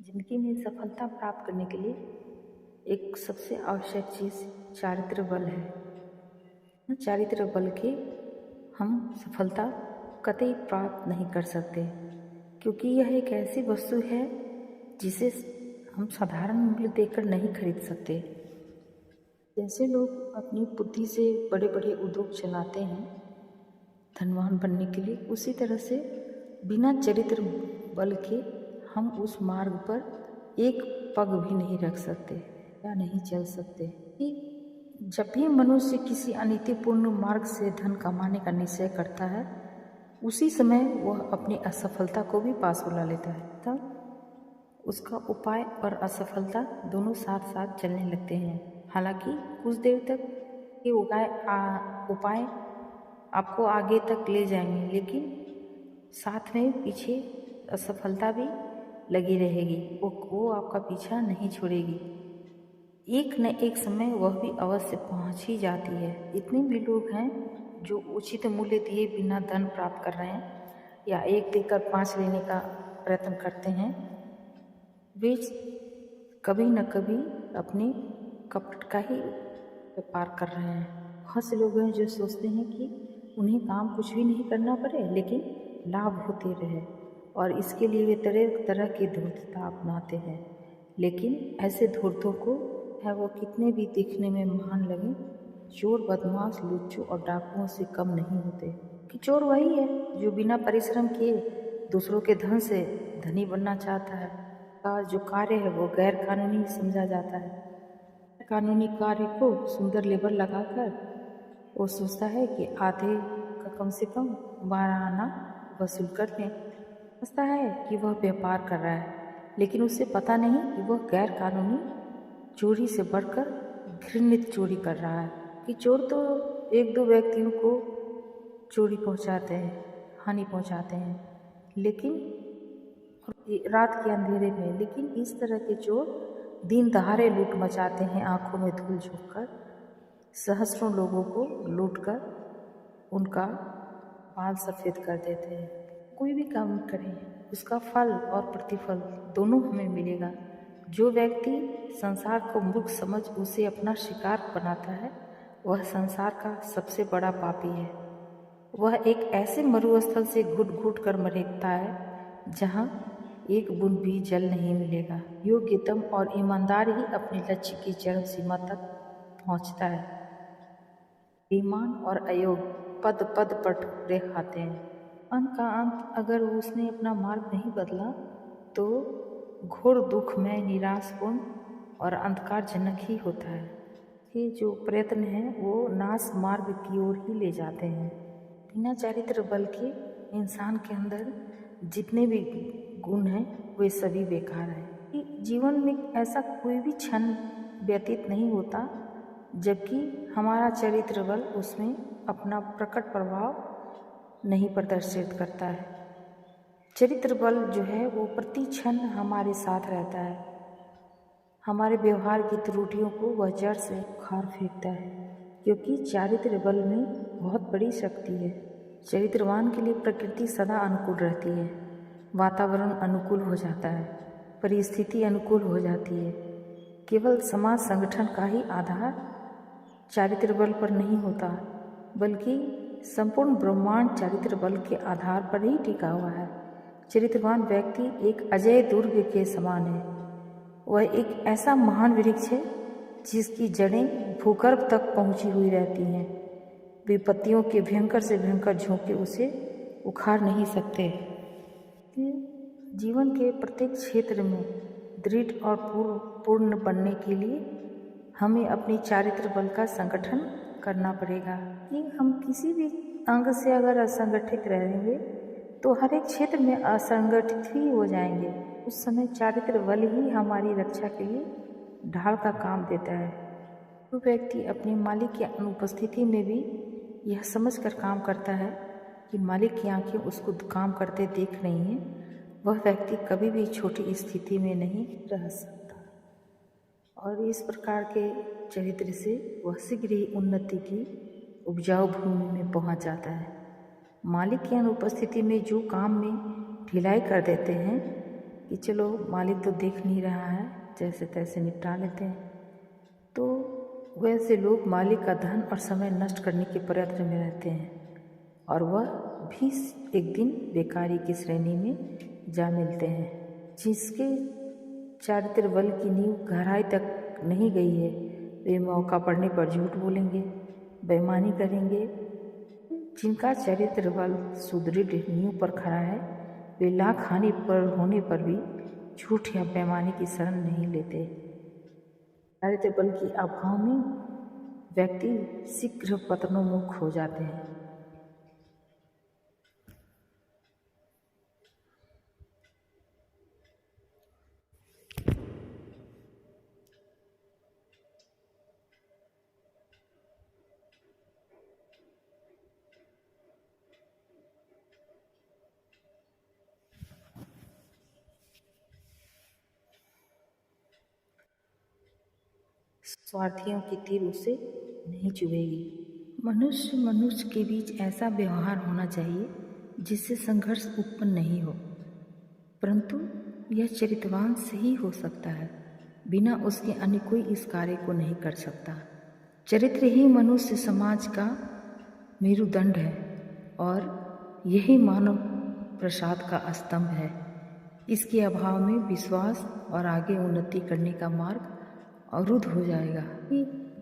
जिंदगी में सफलता प्राप्त करने के लिए एक सबसे आवश्यक चीज़ चारित्र बल है। चारित्र बल के हम सफलता कतई प्राप्त नहीं कर सकते, क्योंकि यह एक ऐसी वस्तु है जिसे हम साधारण मूल्य देकर नहीं खरीद सकते। जैसे लोग अपनी बुद्धि से बड़े बड़े उद्योग चलाते हैं धनवान बनने के लिए, उसी तरह से बिना चरित्र बल के हम उस मार्ग पर एक पग भी नहीं रख सकते या नहीं चल सकते। कि जब भी मनुष्य किसी अनीतिपूर्ण मार्ग से धन कमाने का निश्चय करता है, उसी समय वह अपनी असफलता को भी पास बुला लेता है। तब उसका उपाय और असफलता दोनों साथ साथ चलने लगते हैं। हालांकि कुछ देर तक ये उपाय आपको आगे तक ले जाएंगे, लेकिन साथ में पीछे असफलता भी लगी रहेगी। वो आपका पीछा नहीं छोड़ेगी। एक न एक समय वह भी अवश्य पहुंच ही जाती है। इतने भी लोग हैं जो उचित मूल्य दिए बिना धन प्राप्त कर रहे हैं या एक देकर 5 लेने का प्रयत्न करते हैं। वे कभी न कभी अपने कपट का ही व्यापार कर रहे हैं। बहुत से लोग हैं जो सोचते हैं कि उन्हें काम कुछ भी नहीं करना पड़े, लेकिन लाभ होते रहे, और इसके लिए वे तरह तरह की धूर्तता अपनाते हैं। लेकिन ऐसे धूर्तों को है वो कितने भी दिखने में महान लगे, चोर, बदमाश, लुच्चों और डाकुओं से कम नहीं होते। कि चोर वही है जो बिना परिश्रम किए दूसरों के धन से धनी बनना चाहता है। का जो कार्य है वो गैर कानूनी समझा जाता है। कानूनी कार्य को सुंदर लेबर लगाकर वो सोचता है कि आधे का कम से कम 12 आना वसूल कर लें। समझता है कि वह व्यापार कर रहा है, लेकिन उसे पता नहीं कि वह गैर कानूनी चोरी से बढ़कर घृणित चोरी कर रहा है। कि चोर तो एक दो व्यक्तियों को चोरी पहुंचाते हैं, हानि पहुंचाते हैं, लेकिन रात के अंधेरे में। लेकिन इस तरह के चोर दिन दहाड़े लूट मचाते हैं, आंखों में धूल झोंककर सहस्रों लोगों को लूटकर उनका बाल सफ़ेद कर देते हैं। कोई भी काम करें, उसका फल और प्रतिफल दोनों हमें मिलेगा। जो व्यक्ति संसार को मूर्ख समझ उसे अपना शिकार बनाता है, वह संसार का सबसे बड़ा पापी है। वह एक ऐसे मरुस्थल से घुट घुट कर मरता है जहाँ एक बूंद भी जल नहीं मिलेगा। योग्यतम और ईमानदार ही अपने लक्ष्य की चरम सीमा तक पहुँचता है। बेईमान और अयोग्य पद पद पर ठोकरें खाते हैं। अंत का अंत अगर उसने अपना मार्ग नहीं बदला तो घोर दुख में निराशपूर्ण और अंधकारजनक ही होता है। कि जो प्रयत्न है वो नाश मार्ग की ओर ही ले जाते हैं। बिना चारित्र बल के इंसान के अंदर जितने भी गुण हैं वे सभी बेकार हैं। कि जीवन में ऐसा कोई भी क्षण व्यतीत नहीं होता जबकि हमारा चरित्र बल उसमें अपना प्रकट प्रभाव नहीं प्रदर्शित करता है। चरित्र बल जो है वो प्रति क्षण हमारे साथ रहता है। हमारे व्यवहार की त्रुटियों को वह जड़ से उखाड़ फेंकता है, क्योंकि चारित्र बल में बहुत बड़ी शक्ति है। चरित्रवान के लिए प्रकृति सदा अनुकूल रहती है, वातावरण अनुकूल हो जाता है, परिस्थिति अनुकूल हो जाती है। केवल समाज संगठन का ही आधार चारित्र बल पर नहीं होता, बल्कि संपूर्ण ब्रह्मांड चारित्र बल के आधार पर ही टिका हुआ है। चरित्रवान व्यक्ति एक अजय दुर्ग के समान है। वह एक ऐसा महान वृक्ष है जिसकी जड़ें भूगर्भ तक पहुंची हुई रहती हैं। विपत्तियों के भयंकर से भयंकर झोंके उसे उखाड़ नहीं सकते। जीवन के प्रत्येक क्षेत्र में दृढ़ और पूर्ण बनने के लिए हमें अपनी चारित्र बल का संगठन करना पड़ेगा। कि हम किसी भी अंग से अगर असंगठित रहेंगे तो हर एक क्षेत्र में असंगठित ही हो जाएंगे। उस समय चारित्र बल ही हमारी रक्षा के लिए ढाल का काम देता है। जो व्यक्ति अपने मालिक की अनुपस्थिति में भी यह समझकर काम करता है कि मालिक की आंखें उसको काम करते देख रही हैं, वह व्यक्ति कभी भी छोटी स्थिति में नहीं रह सकता और इस प्रकार के चरित्र से वह शीघ्र ही उन्नति की उपजाऊ भूमि में पहुंच जाता है। मालिक की अनुपस्थिति में जो काम में ढिलाई कर देते हैं कि चलो मालिक तो देख नहीं रहा है, जैसे तैसे निपटा लेते हैं। तो वैसे लोग मालिक का धन और समय नष्ट करने के प्रयत्न में रहते हैं और वह भी एक दिन बेकारी की श्रेणी में जा मिलते हैं। जिसके चारित्र बल की नींव गहराई तक नहीं गई है, वे मौका पड़ने पर झूठ बोलेंगे, बेईमानी करेंगे। जिनका चरित्र बल सुदृढ़ नींव पर खड़ा है, वे लाख हानि पर होने पर भी झूठ या बेईमानी की शरण नहीं लेते। चारित्र बल के अभाव में व्यक्ति शीघ्र पतनोन्मुख हो जाते हैं। स्वार्थियों की तीर उसे नहीं चुभेगी। मनुष्य मनुष्य के बीच ऐसा व्यवहार होना चाहिए जिससे संघर्ष उत्पन्न नहीं हो, परंतु यह चरित्रवान से ही हो सकता है। बिना उसके अन्य कोई इस कार्य को नहीं कर सकता। चरित्र ही मनुष्य समाज का मेरुदंड है और यही मानव प्रसाद का स्तंभ है। इसके अभाव में विश्वास और आगे उन्नति करने का मार्ग अवरुद्ध हो जाएगा। कि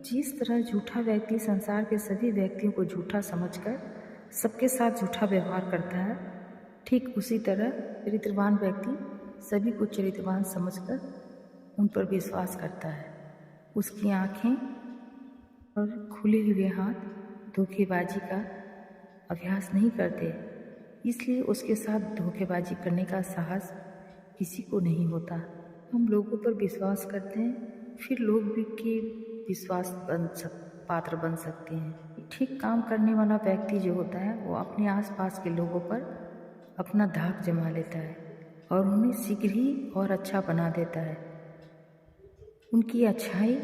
जिस तरह झूठा व्यक्ति संसार के सभी व्यक्तियों को झूठा समझकर सबके साथ झूठा व्यवहार करता है, ठीक उसी तरह चरित्रवान व्यक्ति सभी को चरित्रवान समझकर उन पर विश्वास करता है। उसकी आँखें और खुले हुए हाथ धोखेबाजी का अभ्यास नहीं करते, इसलिए उसके साथ धोखेबाजी करने का साहस किसी को नहीं होता। हम लोगों पर विश्वास करते हैं, फिर लोग भी के विश्वास पात्र बन सकते हैं। ठीक काम करने वाला व्यक्ति जो होता है वो अपने आसपास के लोगों पर अपना धाक जमा लेता है और उन्हें शीघ्र ही और अच्छा बना देता है। उनकी अच्छाई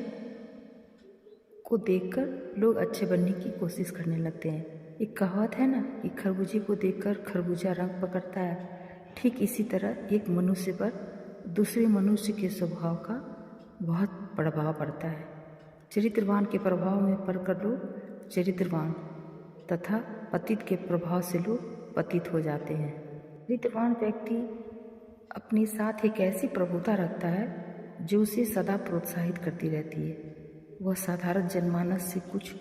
को देखकर लोग अच्छे बनने की कोशिश करने लगते हैं। एक कहावत है ना कि खरबूजे को देखकर खरबूजा रंग पकड़ता है। ठीक इसी तरह एक मनुष्य पर दूसरे मनुष्य के स्वभाव का बहुत प्रभाव पड़ता है। चरित्रवान के प्रभाव में पड़कर लोग चरित्रवान तथा पतित के प्रभाव से लोग पतित हो जाते हैं। चरित्रवान व्यक्ति अपने साथ एक ऐसी प्रभुता रखता है जो उसे सदा प्रोत्साहित करती रहती है। वह साधारण जनमानस से कुछ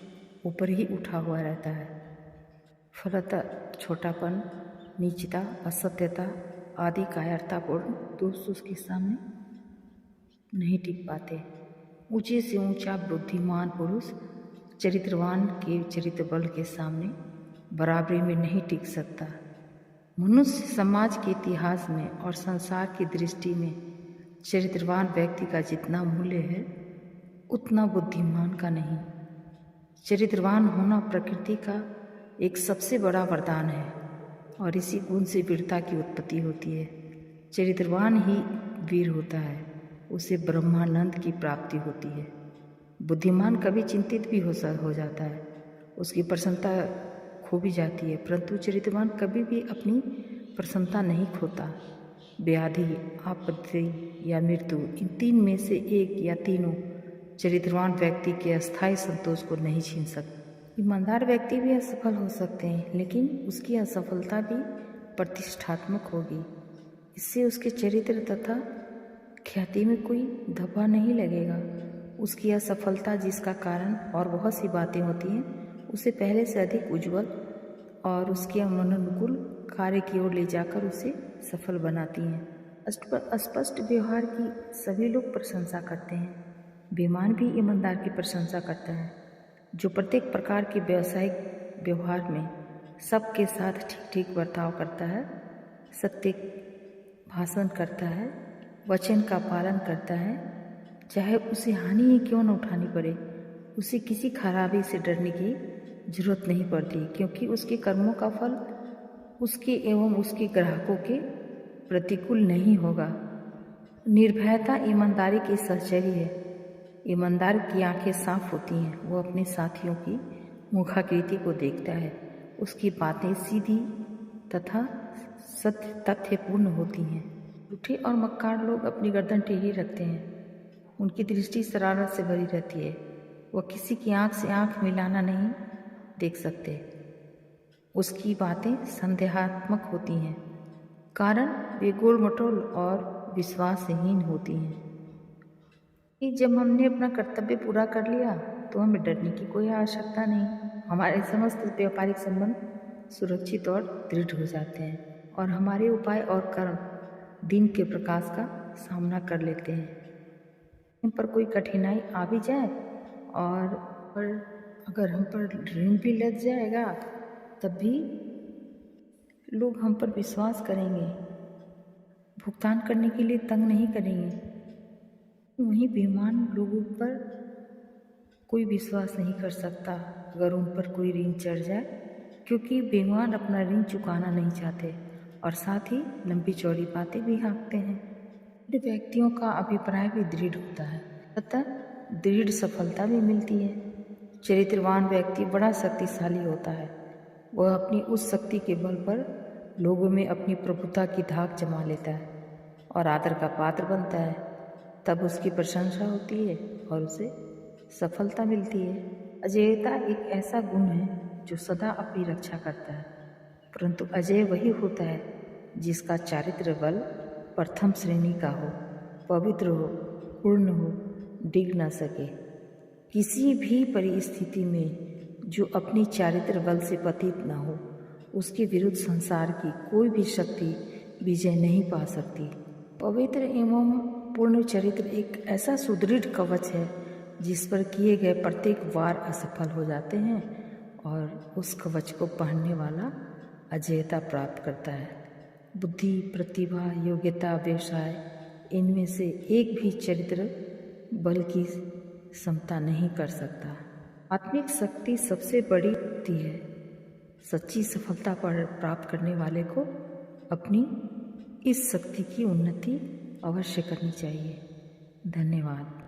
ऊपर ही उठा हुआ रहता है। फलतः छोटापन, नीचता, असत्यता आदि कायरतापूर्ण दोष उसके सामने नहीं टिक पाते। ऊंचे से ऊंचा बुद्धिमान पुरुष चरित्रवान के चरित्र बल के सामने बराबरी में नहीं टिक सकता। मनुष्य समाज के इतिहास में और संसार की दृष्टि में चरित्रवान व्यक्ति का जितना मूल्य है उतना बुद्धिमान का नहीं। चरित्रवान होना प्रकृति का एक सबसे बड़ा वरदान है और इसी गुण से वीरता की उत्पत्ति होती है। चरित्रवान ही वीर होता है, उसे ब्रह्मानंद की प्राप्ति होती है। बुद्धिमान कभी चिंतित भी हो जाता है, उसकी प्रसन्नता खो भी जाती है, परंतु चरित्रवान कभी भी अपनी प्रसन्नता नहीं खोता। व्याधि, आपत्ति या मृत्यु, इन तीन में से एक या तीनों चरित्रवान व्यक्ति के अस्थायी संतोष को नहीं छीन सकते। ईमानदार व्यक्ति भी असफल हो सकते हैं, लेकिन उसकी असफलता भी प्रतिष्ठात्मक होगी। इससे उसके चरित्र तथा ख्याति में कोई धब्बा नहीं लगेगा। उसकी असफलता जिसका कारण और बहुत सी बातें होती हैं उसे पहले से अधिक उज्जवल और उसके अनुकूल कार्य की ओर ले जाकर उसे सफल बनाती हैं। स्पष्ट व्यवहार की सभी लोग प्रशंसा करते हैं। बेईमान भी ईमानदार की प्रशंसा करता है, जो प्रत्येक प्रकार के व्यावसायिक व्यवहार में सबके साथ ठीक ठीक बर्ताव करता है, सत्य भाषण करता है, वचन का पालन करता है, चाहे उसे हानि ही क्यों न उठानी पड़े। उसे किसी खराबी से डरने की जरूरत नहीं पड़ती, क्योंकि उसके कर्मों का फल उसके एवं उसके ग्राहकों के प्रतिकूल नहीं होगा। निर्भयता ईमानदारी की सहचरी है। ईमानदार की आंखें साफ होती हैं, वो अपने साथियों की मुखाकृति को देखता है, उसकी बातें सीधी तथा सत्य तथ्यपूर्ण होती हैं। झूठे और मक्कार लोग अपनी गर्दन टेढ़ी रखते हैं। उनकी दृष्टि शरारत से भरी रहती है। वह किसी की आंख से आंख मिलाना नहीं देख सकते। उसकी बातें संदेहात्मक होती हैं, कारण वे गोल मटोल और विश्वासहीन होती हैं। कि जब हमने अपना कर्तव्य पूरा कर लिया तो हमें डरने की कोई आवश्यकता नहीं। हमारे समस्त व्यापारिक संबंध सुरक्षित और दृढ़ हो जाते हैं और हमारे उपाय और कर्म दिन के प्रकाश का सामना कर लेते हैं। हम पर कोई कठिनाई आ भी जाए और अगर हम पर ऋण भी लग जाएगा तब भी लोग हम पर विश्वास करेंगे, भुगतान करने के लिए तंग नहीं करेंगे। वहीं बेईमान लोगों पर कोई विश्वास नहीं कर सकता अगर उन पर कोई ऋण चढ़ जाए, क्योंकि बेईमान अपना ऋण चुकाना नहीं चाहते और साथ ही लंबी चौड़ी बातें भी हाँकते हैं। व्यक्तियों का अभिप्राय भी दृढ़ होता है, अतः दृढ़ सफलता भी मिलती है। चरित्रवान व्यक्ति बड़ा शक्तिशाली होता है। वह अपनी उस शक्ति के बल पर लोगों में अपनी प्रभुता की धाक जमा लेता है और आदर का पात्र बनता है। तब उसकी प्रशंसा होती है और उसे सफलता मिलती है। अजेयता एक ऐसा गुण है जो सदा अपनी रक्षा करता है, परंतु अजेय वही होता है जिसका चारित्र बल प्रथम श्रेणी का हो, पवित्र हो, पूर्ण हो, डिग न सके। किसी भी परिस्थिति में जो अपनी चारित्र बल से पतित न हो, उसके विरुद्ध संसार की कोई भी शक्ति विजय नहीं पा सकती। पवित्र एवं पूर्ण चरित्र एक ऐसा सुदृढ़ कवच है जिस पर किए गए प्रत्येक वार असफल हो जाते हैं और उस कवच को पहनने वाला अजेयता प्राप्त करता है। बुद्धि, प्रतिभा, योग्यता, व्यवसाय, इनमें से एक भी चरित्र बल की क्षमता नहीं कर सकता। आत्मिक शक्ति सबसे बड़ी शक्ति है। सच्ची सफलता पर प्राप्त करने वाले को अपनी इस शक्ति की उन्नति अवश्य करनी चाहिए। धन्यवाद।